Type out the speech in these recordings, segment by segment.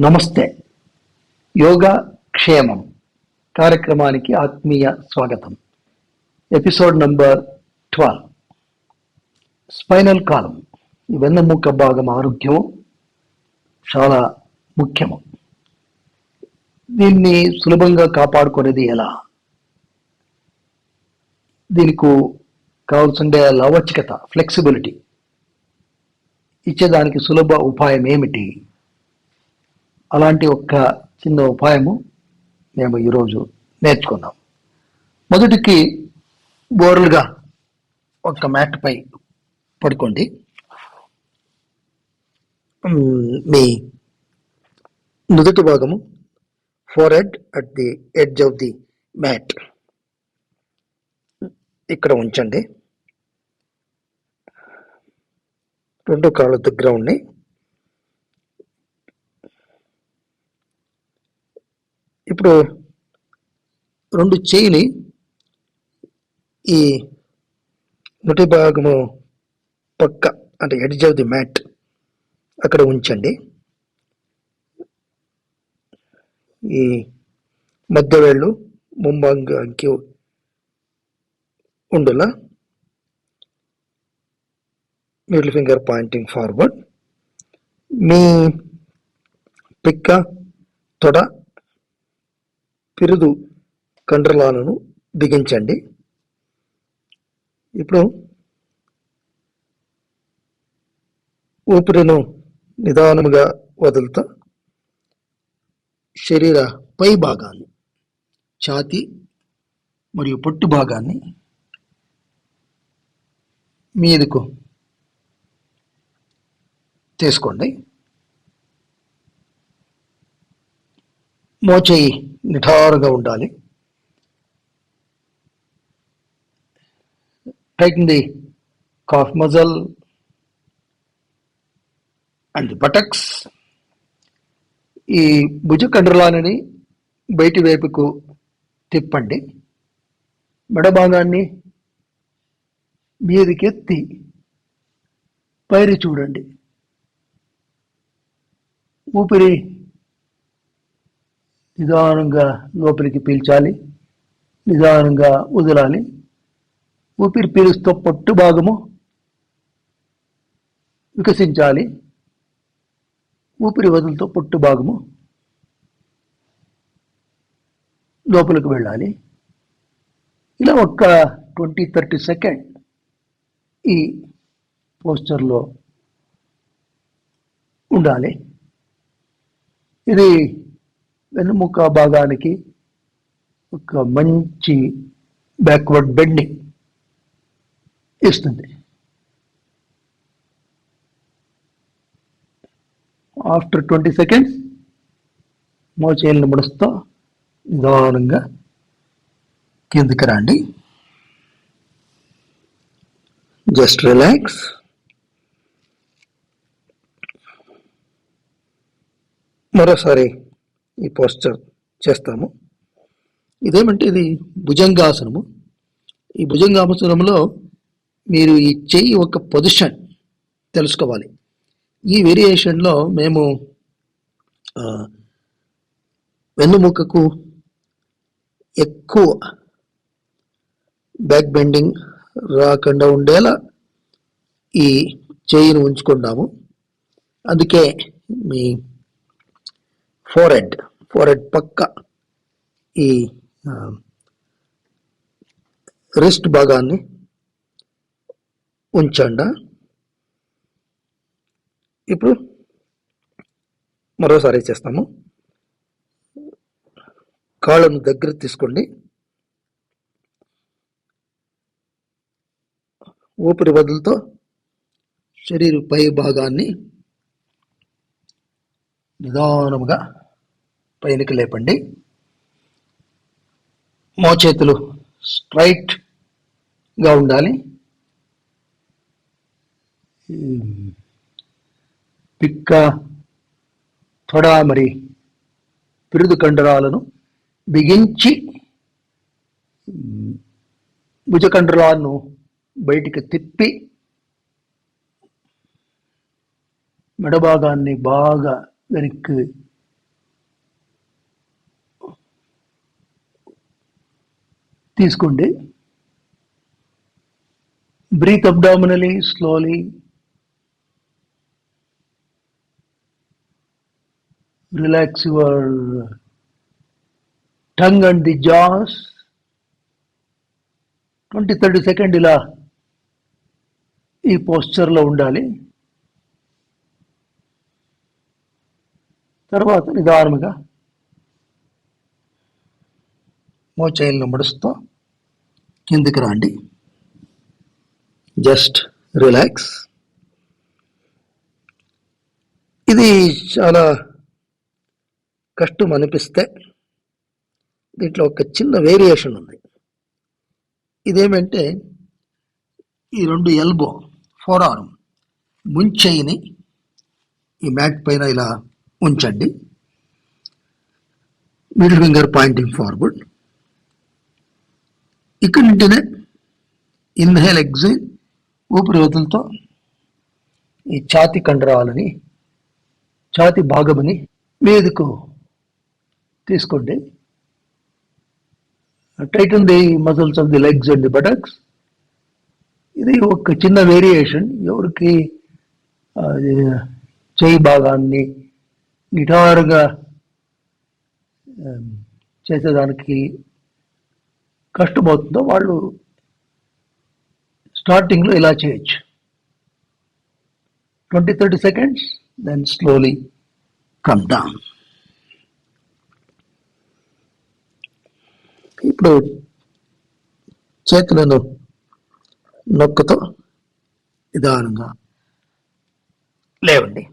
నమస్తే. యోగా క్షేమం కార్యక్రమానికి ఆత్మీయ స్వాగతం. Episode number 12. స్పైనల్ కాలం, వెన్నెముక భాగం ఆరోగ్యం చాలా ముఖ్యము. దీన్ని సులభంగా కాపాడుకునేది ఎలా? దీనికి కావాల్సిందే లవచికత, ఫ్లెక్సిబిలిటీ ఇచ్చేదానికి సులభ ఉపాయం ఏమిటి? అలాంటి ఒక చిన్న ఉపాయము మేము ఈరోజు నేర్చుకున్నాం. మొదటికి బోర్లుగా ఒక మ్యాట్ పై పడుకోండి. మీ నుదుటి భాగము forehead at the edge of the mat ఇక్కడ ఉంచండి. రెండు కాళ్ళ దగ్గర ఉన్నాయి. ఇప్పుడు రెండు చేయిని ఈ నుటి భాగము పక్క అంటే ఎడ్జ్ ఆఫ్ ది మ్యాట్ అక్కడ ఉంచండి. ఈ మధ్య వేళ్ళు ముంభాగానికి ఉండులా, మిడిల్ ఫింగర్ పాయింటింగ్ ఫార్వర్డ్. మీ పిక్క, తొడ, పిరుదు కండరాలను బిగించండి. ఇప్పుడు ఊపిరిను నిదానముగా వదులుతా శరీర పై భాగాన్ని, ఛాతీ మరియు పొట్టు భాగాన్ని మీదకు తీసుకోండి. మోచేయి నిఠారుగా ఉండాలి. Tighten the calf muscle and the buttocks. ఈ భుజ కండరాలని బయటి వైపుకు తిప్పండి. మెడ భాగాన్ని మీదకెత్తి పైరి చూడండి. ఊపిరి నిదానంగా లోపలికి పీల్చాలి, నిదానంగా వదలాలి. ఊపిరి పీలుస్తూ పొట్టు భాగము వికసించాలి, ఊపిరి వదులుతూ పొట్టు భాగము లోపలికి వెళ్ళాలి. ఇలా ఒక 20-30 సెకండ్ ఈ పోస్చర్లో ఉండాలి. ఇది వెన్నుముక భాగానికి ఒక మంచి బ్యాక్వర్డ్ బెండింగ్ ఇస్తుంది. ఆఫ్టర్ 20 సెకండ్స్ మోచేయిలను ముడుస్తూ నిదానంగా కిందికి రండి. Just relax. మరోసారి ఈ పోస్చర్ చేస్తాము. ఇదేమంటే ఇది భుజంగాసనము. ఈ భుజంగాసనంలో మీరు ఈ చెయ్యి ఒక పొజిషన్ తెలుసుకోవాలి. ఈ వేరియేషన్లో మేము వెన్నుముకకు ఎక్కువ బ్యాక్ బెండింగ్ రాకుండా ఉండేలా ఈ చెయ్యిని ఉంచుకున్నాము. అందుకే మీ ఫోర్ హెడ్ పక్క ఈ రిస్ట్ భాగాన్ని ఉంచండి. ఇప్పుడు మరోసారి చేస్తాము. కాళ్ళను దగ్గర తీసుకోండి. ఊపిరి వదులుతో శరీర పై భాగాన్ని నిదానముగా పైనకి లేపండి. మోచేతులు స్ట్రైట్గా ఉండాలి. పిక్క, తొడ మరి పిరుదు కండరాలను బిగించి భుజ కండరాలను బయటికి తిప్పి మెడ భాగాన్ని బాగా వెనక్కి తీసుకోండి. Breathe abdominally slowly. Relax your tongue and the jaws. 20-30 seconds ఇలా ఈ పోస్చర్లో ఉండాలి. తర్వాత నిదానంగా మోచేయిలను మడుస్తూ కిందికి రండి. Just relax. ఇది చాలా కష్టం అనిపిస్తే దీంట్లో ఒక చిన్న వేరియేషన్ ఉంది. ఇదేమంటే ఈ రెండు ఎల్బో, ఫోర్ ఆర్మ్, ముంచెయిని ఈ మ్యాట్ పైన ఇలా ఉంచండి. Middle finger Poynting forward. ఇక్కడి నుండినే ఇన్హేల్ ఎగ్జైల్ ఊపిరి వదులుతో ఈ ఛాతి కండరాలని, ఛాతి భాగమని మీదకు తీసుకోండి. Titan the muscles of the legs and the buttocks. ఇది ఒక చిన్న వేరియేషన్. ఎవరికి చేయి భాగాన్ని నిటారుగా చేసేదానికి కష్టమవుతుందో వాళ్ళు స్టార్టింగ్లో ఇలా చేయొచ్చు. 20-30 seconds, then slowly come down. ఇప్పుడు చేతులను నొక్కుతో నిదానంగా లేవండి.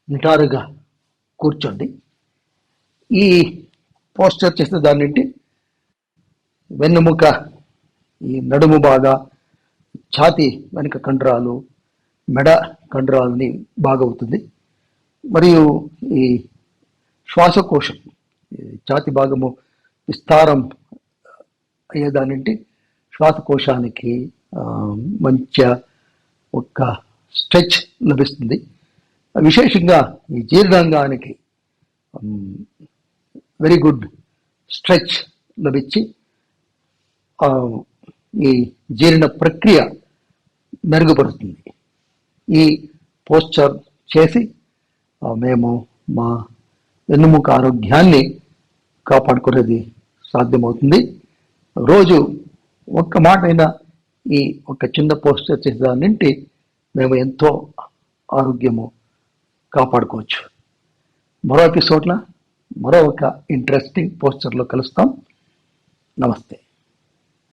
నిటారుగా కూర్చోండి. ఈ పోస్చర్ చేసిన దాన్నింటి వెన్నుముక, ఈ నడుము బాగా, ఛాతి వెనుక కండరాలు, మెడ కండరాలని బాగవుతుంది. మరియు ఈ శ్వాసకోశం, ఛాతి భాగము విస్తారం అయ్యేదానింటి శ్వాసకోశానికి మంచి ఒక స్ట్రెచ్ లభిస్తుంది. విశేషంగా ఈ జీర్ణాంగానికి వెరీ గుడ్ స్ట్రెచ్ లభించి ఈ జీర్ణ ప్రక్రియ మెరుగుపడుతుంది. ఈ పోస్చర్ చేసి మేము మా వెన్నుముక ఆరోగ్యాన్ని కాపాడుకునేది సాధ్యమవుతుంది. రోజు ఒక్క మాట అయినా ఈ ఒక చిన్న పోస్చర్ చేసేదాన్నింటి మేము ఎంతో ఆరోగ్యము కాపాడుకోవచ్చు. మరో ఎపిసోడ్లో మరో ఒక ఇంట్రెస్టింగ్ పోస్చర్లో కలుస్తాం. నమస్తే.